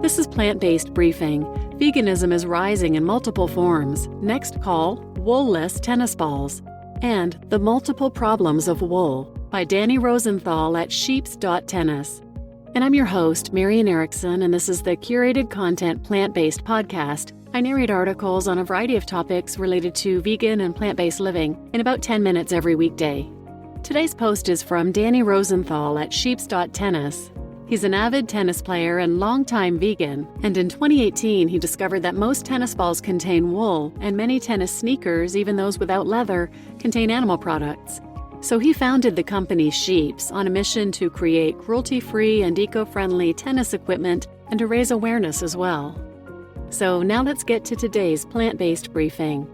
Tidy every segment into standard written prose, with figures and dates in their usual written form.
This is Plant-Based Briefing. Veganism is rising in multiple forms. Next call, Wool-less tennis balls. And The Multiple Problems of Wool by Danny Rosenthal at sheeps.tennis. And I'm your host, Marian Erickson, and this is the curated content plant-based podcast. I narrate articles on a variety of topics related to vegan and plant-based living in about 10 minutes every weekday. Today's post is from Danny Rosenthal at sheeps.tennis. He's an avid tennis player and longtime vegan, and in 2018 he discovered that most tennis balls contain wool, and many tennis sneakers, even those without leather, contain animal products. So he founded the company Sheeps on a mission to create cruelty-free and eco-friendly tennis equipment and to raise awareness as well. So now let's get to today's plant-based briefing.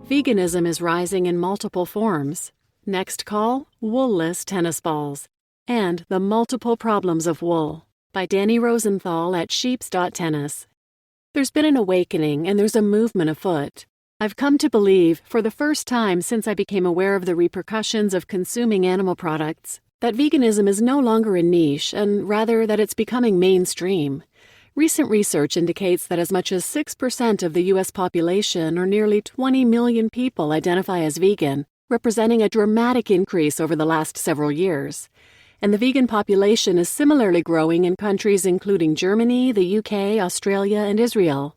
Veganism is rising in multiple forms. Next call, Wool-less tennis balls. And The Multiple Problems of Wool by Danny Rosenthal at sheeps.tennis. There's been an awakening and there's a movement afoot. I've come to believe, for the first time since I became aware of the repercussions of consuming animal products, that veganism is no longer a niche and rather that it's becoming mainstream. Recent research indicates that as much as 6% of the U.S. population, or nearly 20 million people, identify as vegan, representing a dramatic increase over the last several years. And the vegan population is similarly growing in countries including Germany, the UK, Australia, and Israel.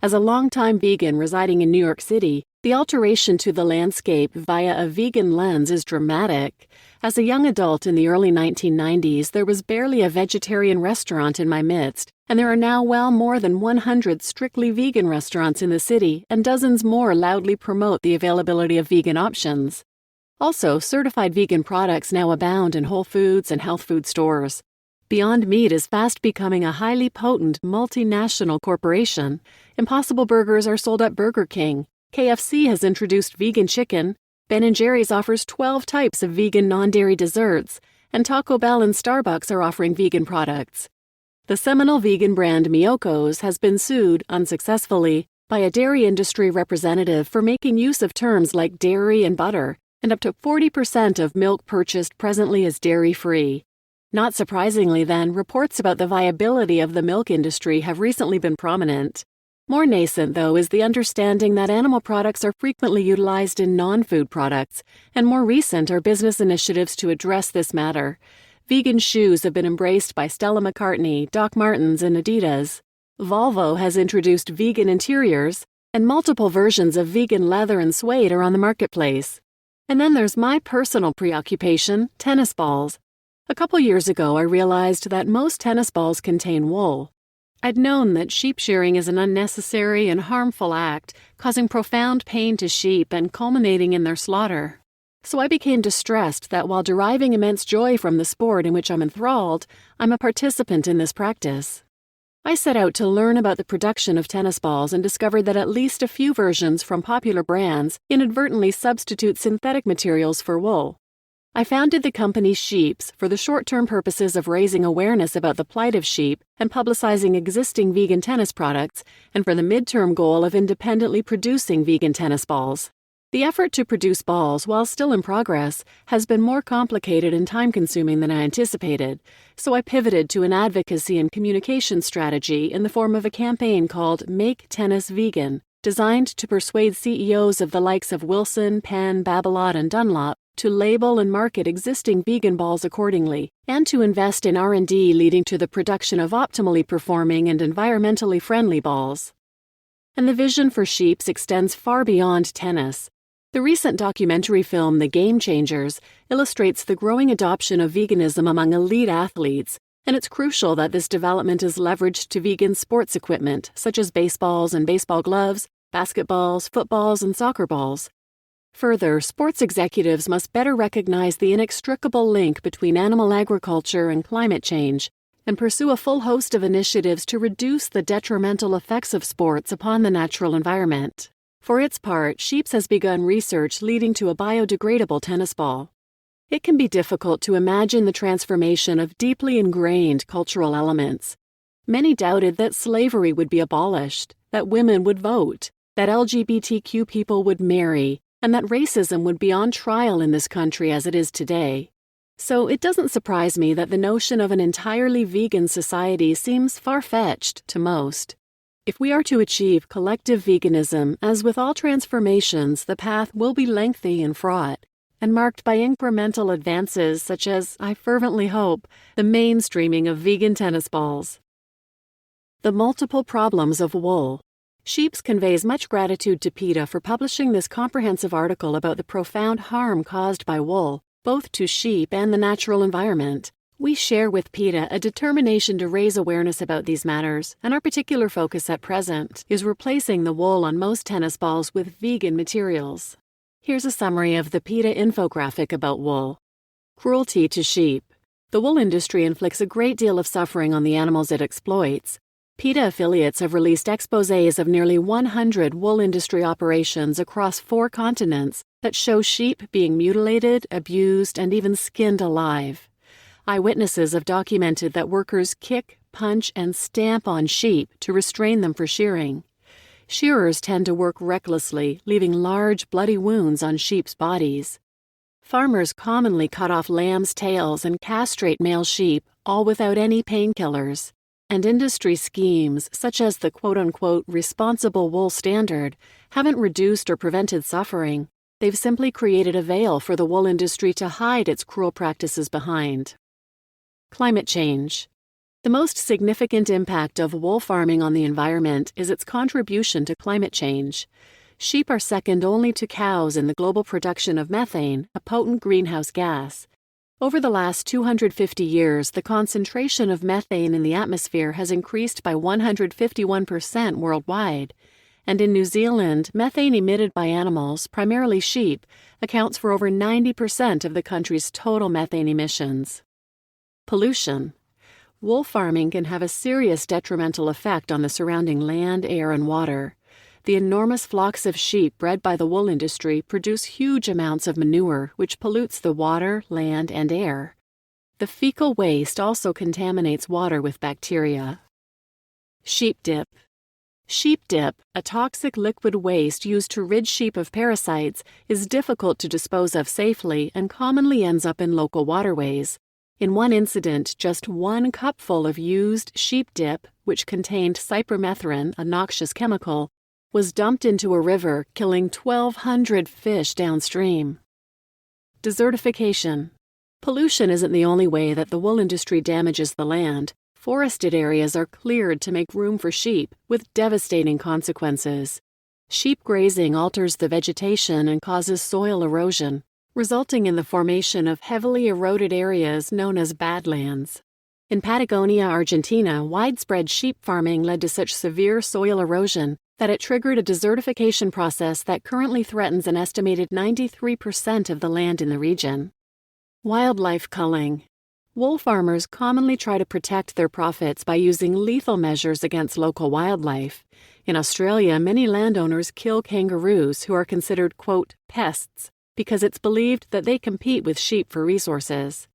As a longtime vegan residing in New York City, the alteration to the landscape via a vegan lens is dramatic. As a young adult in the early 1990s, there was barely a vegetarian restaurant in my midst, and there are now well more than 100 strictly vegan restaurants in the city, and dozens more loudly promote the availability of vegan options. Also, certified vegan products now abound in Whole Foods and health food stores. Beyond Meat is fast becoming a highly potent multinational corporation. Impossible Burgers are sold at Burger King. KFC has introduced vegan chicken. Ben & Jerry's offers 12 types of vegan non-dairy desserts. And Taco Bell and Starbucks are offering vegan products. The seminal vegan brand Miyoko's has been sued, unsuccessfully, by a dairy industry representative for making use of terms like dairy and butter, and up to 40% of milk purchased presently is dairy-free. Not surprisingly, then, reports about the viability of the milk industry have recently been prominent. More nascent, though, is the understanding that animal products are frequently utilized in non-food products, and more recent are business initiatives to address this matter. Vegan shoes have been embraced by Stella McCartney, Doc Martens, and Adidas. Volvo has introduced vegan interiors, and multiple versions of vegan leather and suede are on the marketplace. And then there's my personal preoccupation, tennis balls. A couple years ago, I realized that most tennis balls contain wool. I'd known that sheep shearing is an unnecessary and harmful act, causing profound pain to sheep and culminating in their slaughter. So I became distressed that while deriving immense joy from the sport in which I'm enthralled, I'm a participant in this practice. I set out to learn about the production of tennis balls and discovered that at least a few versions from popular brands inadvertently substitute synthetic materials for wool. I founded the company Sheeps for the short-term purposes of raising awareness about the plight of sheep and publicizing existing vegan tennis products, and for the mid-term goal of independently producing vegan tennis balls. The effort to produce balls, while still in progress, has been more complicated and time-consuming than I anticipated, so I pivoted to an advocacy and communication strategy in the form of a campaign called Make Tennis Vegan, designed to persuade CEOs of the likes of Wilson, Penn, Babolat, and Dunlop to label and market existing vegan balls accordingly, and to invest in R&D leading to the production of optimally performing and environmentally friendly balls. And the vision for Sheeps extends far beyond tennis. The recent documentary film The Game Changers illustrates the growing adoption of veganism among elite athletes, and it's crucial that this development is leveraged to vegan sports equipment, such as baseballs and baseball gloves, basketballs, footballs, and soccer balls. Further, sports executives must better recognize the inextricable link between animal agriculture and climate change, and pursue a full host of initiatives to reduce the detrimental effects of sports upon the natural environment. For its part, Sheeps has begun research leading to a biodegradable tennis ball. It can be difficult to imagine the transformation of deeply ingrained cultural elements. Many doubted that slavery would be abolished, that women would vote, that LGBTQ people would marry, and that racism would be on trial in this country as it is today. So it doesn't surprise me that the notion of an entirely vegan society seems far-fetched to most. If we are to achieve collective veganism, as with all transformations, the path will be lengthy and fraught, and marked by incremental advances such as, I fervently hope, the mainstreaming of vegan tennis balls. The multiple problems of wool. Sheeps conveys much gratitude to PETA for publishing this comprehensive article about the profound harm caused by wool, both to sheep and the natural environment. We share with PETA a determination to raise awareness about these matters, and our particular focus at present is replacing the wool on most tennis balls with vegan materials. Here's a summary of the PETA infographic about wool. Cruelty to sheep. The wool industry inflicts a great deal of suffering on the animals it exploits. PETA affiliates have released exposés of nearly 100 wool industry operations across 4 continents that show sheep being mutilated, abused, and even skinned alive. Eyewitnesses have documented that workers kick, punch, and stamp on sheep to restrain them for shearing. Shearers tend to work recklessly, leaving large, bloody wounds on sheep's bodies. Farmers commonly cut off lambs' tails and castrate male sheep, all without any painkillers. And industry schemes, such as the quote-unquote responsible wool standard, haven't reduced or prevented suffering. They've simply created a veil for the wool industry to hide its cruel practices behind. Climate change. The most significant impact of wool farming on the environment is its contribution to climate change. Sheep are second only to cows in the global production of methane, a potent greenhouse gas. Over the last 250 years, the concentration of methane in the atmosphere has increased by 151% worldwide. And in New Zealand, methane emitted by animals, primarily sheep, accounts for over 90% of the country's total methane emissions. Pollution. Wool farming can have a serious detrimental effect on the surrounding land, air, and water. The enormous flocks of sheep bred by the wool industry produce huge amounts of manure, which pollutes the water, land, and air. The fecal waste also contaminates water with bacteria. Sheep dip. Sheep dip, a toxic liquid waste used to rid sheep of parasites, is difficult to dispose of safely and commonly ends up in local waterways. In one incident, just 1 cupful of used sheep dip, which contained cypermethrin, a noxious chemical, was dumped into a river, killing 1,200 fish downstream. Desertification. Pollution isn't the only way that the wool industry damages the land. Forested areas are cleared to make room for sheep, with devastating consequences. Sheep grazing alters the vegetation and causes soil erosion, resulting in the formation of heavily eroded areas known as badlands. In Patagonia, Argentina, widespread sheep farming led to such severe soil erosion that it triggered a desertification process that currently threatens an estimated 93% of the land in the region. Wildlife culling. Wool farmers commonly try to protect their profits by using lethal measures against local wildlife. In Australia, many landowners kill kangaroos who are considered, quote, pests, because it's believed that they compete with sheep for resources.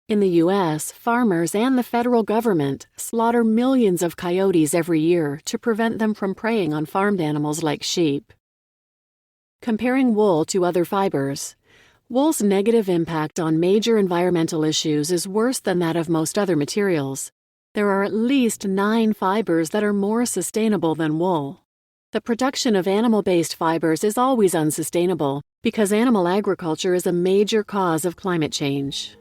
In the U.S., farmers and the federal government slaughter millions of coyotes every year to prevent them from preying on farmed animals like sheep. Comparing wool to other fibers. Wool's negative impact on major environmental issues is worse than that of most other materials. There are at least 9 fibers that are more sustainable than wool. The production of animal-based fibers is always unsustainable because animal agriculture is a major cause of climate change.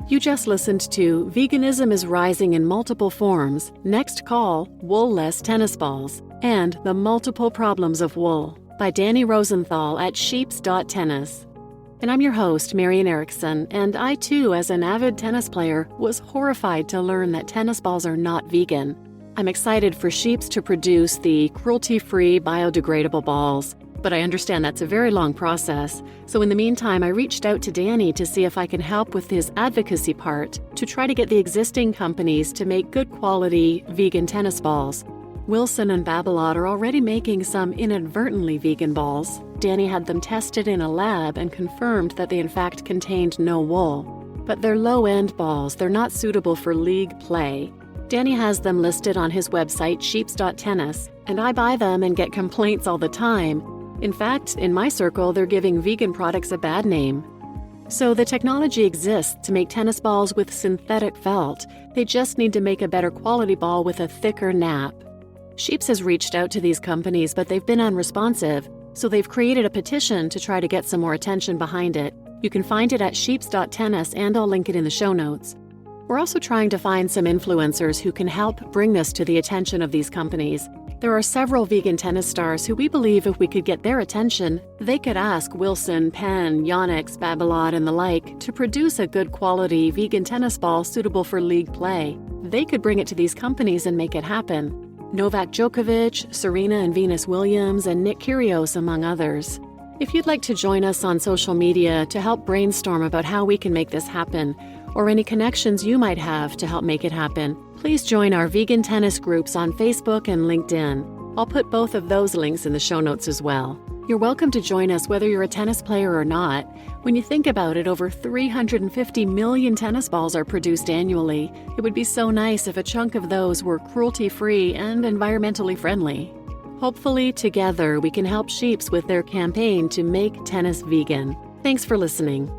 You just listened to Veganism is Rising in Multiple Forms, Next Call, Wool-Less Tennis Balls, and The Multiple Problems of Wool by Danny Rosenthal at sheeps.tennis. And I'm your host, Marian Erickson, and I too, as an avid tennis player, was horrified to learn that tennis balls are not vegan. I'm excited for Sheeps to produce the cruelty-free, biodegradable balls, but I understand that's a very long process. So in the meantime, I reached out to Danny to see if I can help with his advocacy part to try to get the existing companies to make good quality vegan tennis balls. Wilson and Babolat are already making some inadvertently vegan balls. Danny had them tested in a lab and confirmed that they in fact contained no wool. But they're low-end balls, they're not suitable for league play. Danny has them listed on his website, sheeps.tennis, and I buy them and get complaints all the time. In fact, in my circle, they're giving vegan products a bad name. So the technology exists to make tennis balls with synthetic felt. They just need to make a better quality ball with a thicker nap. Sheeps has reached out to these companies, but they've been unresponsive, so they've created a petition to try to get some more attention behind it. You can find it at sheeps.tennis, and I'll link it in the show notes. We're also trying to find some influencers who can help bring this to the attention of these companies. There are several vegan tennis stars who we believe if we could get their attention, they could ask Wilson, Penn, Yonex, Babolat, and the like to produce a good quality vegan tennis ball suitable for league play. They could bring it to these companies and make it happen. Novak Djokovic, Serena and Venus Williams, and Nick Kyrgios, among others. If you'd like to join us on social media to help brainstorm about how we can make this happen, or any connections you might have to help make it happen, please join our vegan tennis groups on Facebook and LinkedIn. I'll put both of those links in the show notes as well. You're welcome to join us whether you're a tennis player or not. When you think about it, over 350 million tennis balls are produced annually. It would be so nice if a chunk of those were cruelty-free and environmentally friendly. Hopefully, together, we can help Sheeps with their campaign to make tennis vegan. Thanks for listening.